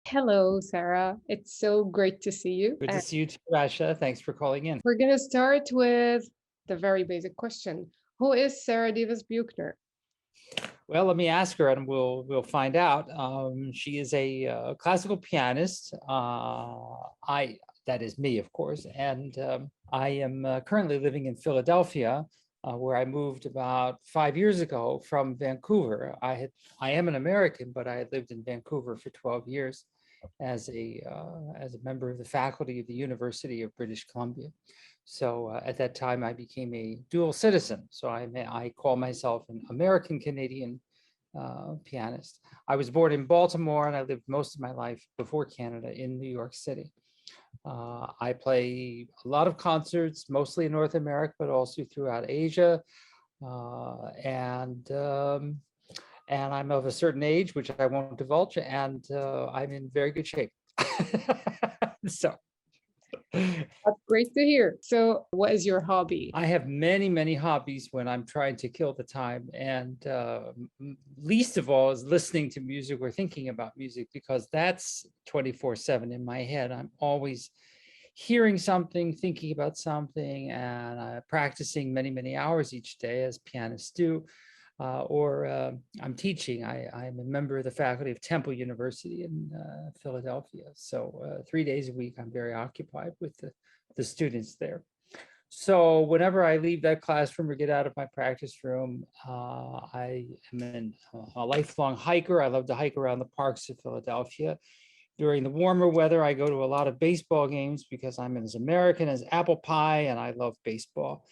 Hello, Sarah. It's so great to see you. Good to And see you too, Asha. Thanks for calling in. we're going to start with the very basic question. Who is Sara Davis Buechner? Well, let me ask her, and we'll find out. She is a classical pianist. I That is me, of course, and I am currently living in Philadelphia, where I moved about 5 years ago from Vancouver. I am an American, but I had lived in Vancouver for 12 years as a member of the faculty of the University of British Columbia. So at that time, I became a dual citizen. So I call myself an American Canadian pianist. I was born in Baltimore, and I lived most of my life before Canada in New York City. I play a lot of concerts, mostly in North America, but also throughout Asia. Uh, and um, and I'm of a certain age, which I won't divulge, and I'm in very good shape. So That's great to hear. So, what is your hobby? I have many, many hobbies when I'm trying to kill the time. And least of all is listening to music or thinking about music, because that's 24/7 in my head. I'm always hearing something, thinking about something, and practicing many, many hours each day, as pianists do. Or I'm teaching. I'm a member of the faculty of Temple University in Philadelphia. So 3 days a week, I'm very occupied with the students there. So whenever I leave that classroom or get out of my practice room, I am a lifelong hiker. I love to hike around the parks of Philadelphia. During the warmer weather, I go to a lot of baseball games because I'm as American as apple pie, and I love baseball.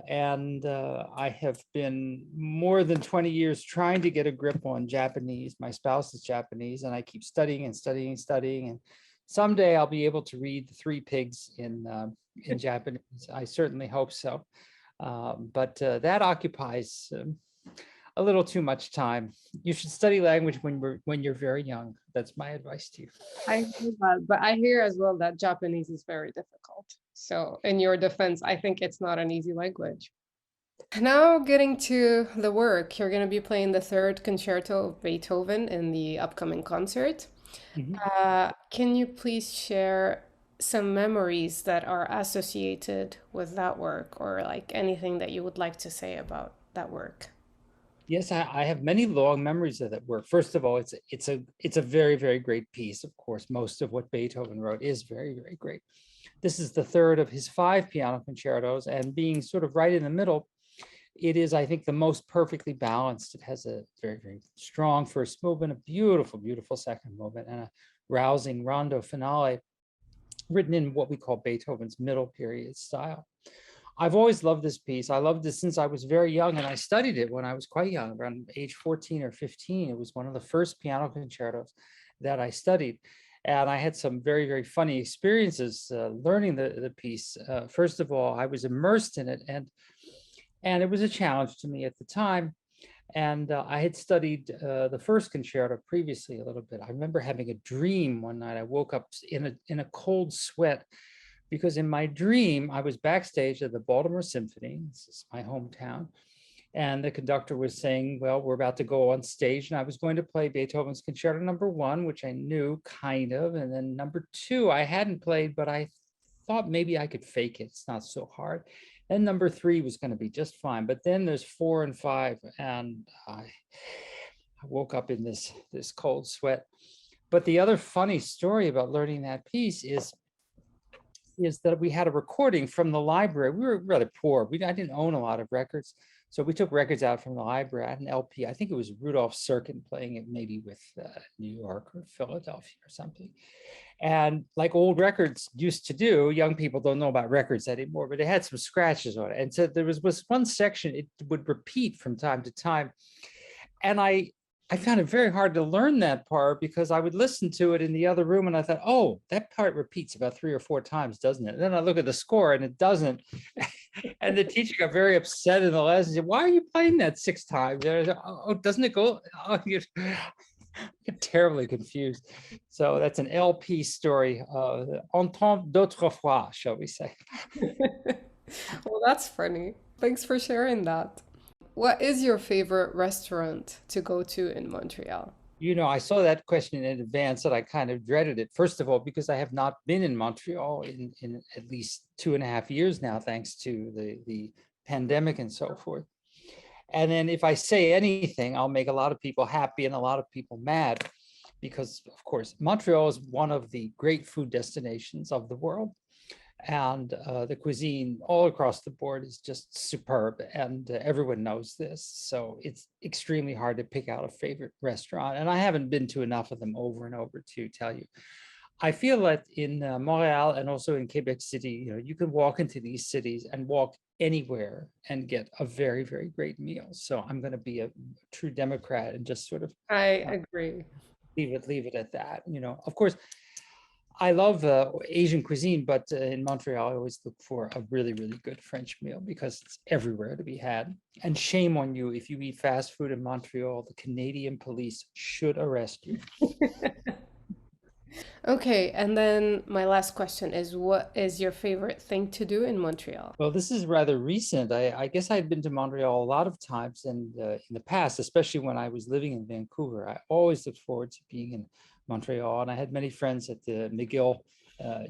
And I have been more than 20 years trying to get a grip on Japanese. My spouse is Japanese, and I keep studying and studying and studying. And someday I'll be able to read The Three Pigs in Japanese. I certainly hope so. But that occupies a little too much time. You should study language when you're very young. That's my advice to you. I hear that, but I hear as well that Japanese is very difficult. So, in your defense, I think it's not an easy language. Now, getting to the work, you're going to be playing the third concerto of Beethoven in the upcoming concert. Mhm. Can you please share some memories that are associated with that work or like anything that you would like to say about that work? Yes, I have many long memories of that work. First of all, it's a very, very great piece. Of course, most of what Beethoven wrote is very, very great. This is the third of his five piano concertos, and being sort of right in the middle, it is, I think, the most perfectly balanced. It has a very, very strong first movement, a beautiful, beautiful second movement, and a rousing rondo finale written in what we call Beethoven's middle period style. I've always loved this piece. I loved it since I was very young, and I studied it when I was quite young, around age 14 or 15. It was one of the first piano concertos that I studied. And I had some very, very funny experiences learning the piece. First of all, I was immersed in it, and it was a challenge to me at the time. And I had studied the first concerto previously a little bit. I remember having a dream one night. I woke up in a cold sweat because in my dream I was backstage at the Baltimore Symphony. This is my hometown, and the conductor was saying, "Well, we're about to go on stage," and I was going to play Beethoven's Concerto Number One, which I knew kind of, and then number two I hadn't played, but I thought maybe I could fake it. It's not so hard. And number three was going to be just fine. But then there's four and five, and I woke up in this cold sweat. But the other funny story about learning that piece is that we had a recording from the library. We were rather poor. I didn't own a lot of records. So we took records out from the library. I had an LP. I think it was Rudolph Serkin playing it maybe with New York or Philadelphia or something. And like old records used to do, young people don't know about records anymore, but it had some scratches on it. And so there was one section, it would repeat from time to time. And I found it very hard to learn that part because I would listen to it in the other room and I thought, oh, that part repeats about 3 or 4 times, doesn't it? And then I look at the score and it doesn't. And the teacher got very upset in the lesson and said, why are you playing that 6 times? And I said, oh, doesn't it go? Oh, you get terribly confused. So that's an LP story, entendre d'autrefois, shall we say. Well, that's funny. Thanks for sharing that. What is your favorite restaurant to go to in Montreal? I saw that question in advance and I kind of dreaded it. First of all, because I have not been in Montreal in at least 2.5 years now, thanks to the pandemic and so forth. And then if I say anything, I'll make a lot of people happy and a lot of people mad, because of course, Montreal is one of the great food destinations of the world. And the cuisine all across the board is just superb, and everyone knows this. So it's extremely hard to pick out a favorite restaurant, and I haven't been to enough of them over and over to tell you. I feel that in Montreal and also in Quebec City, you can walk into these cities and walk anywhere and get a very, very great meal. So I'm going to be a true Democrat and just sort of I uh, agree. leave it at that. Of course, I love Asian cuisine, but in Montreal, I always look for a really, really good French meal because it's everywhere to be had. And shame on you if you eat fast food in Montreal. The Canadian police should arrest you. Okay, and then my last question is, what is your favorite thing to do in Montreal? Well, this is rather recent. I guess I'd been to Montreal a lot of times, and in the past, especially when I was living in Vancouver, I always looked forward to being in Montreal. And I had many friends at the McGill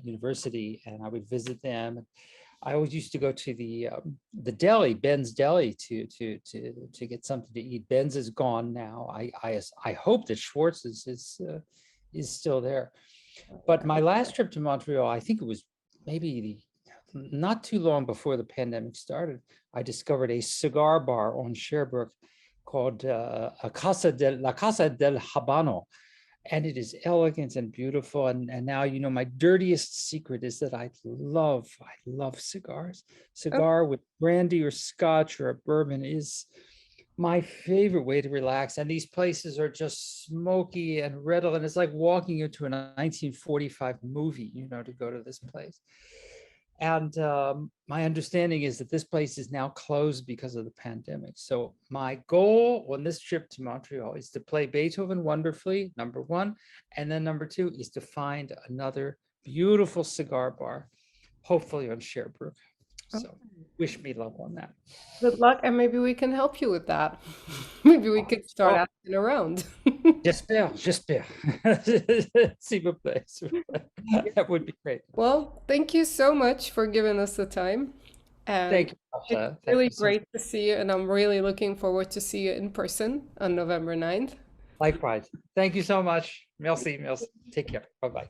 University, and I would visit them. I always used to go to the deli, Ben's Deli, to get something to eat. Ben's is gone now. I hope that Schwartz is still there. But my last trip to Montreal, I think it was maybe not too long before the pandemic started. I discovered a cigar bar on Sherbrooke called La Casa del Habano. And it is elegant and beautiful. And now, my dirtiest secret is that I love cigars. Cigar with brandy or scotch or a bourbon is my favorite way to relax. And these places are just smoky and redolent. It's like walking into a 1945 movie, to go to this place. And my understanding is that this place is now closed because of the pandemic. So my goal on this trip to Montreal is to play Beethoven wonderfully, number one. And then number two is to find another beautiful cigar bar, hopefully on Sherbrooke. So wish me luck on that. Good luck, and maybe we can help you with that. Maybe we Oh, could start asking around. j'espère. S'il vous plaît. That would be great. Well, thank you so much for giving us the time. And Thank you, it's Elsa. Thank really you so much. great to see you, and I'm really looking forward to see you in person on November 9th. Likewise. Thank you so much. Merci. Take care. Bye-bye.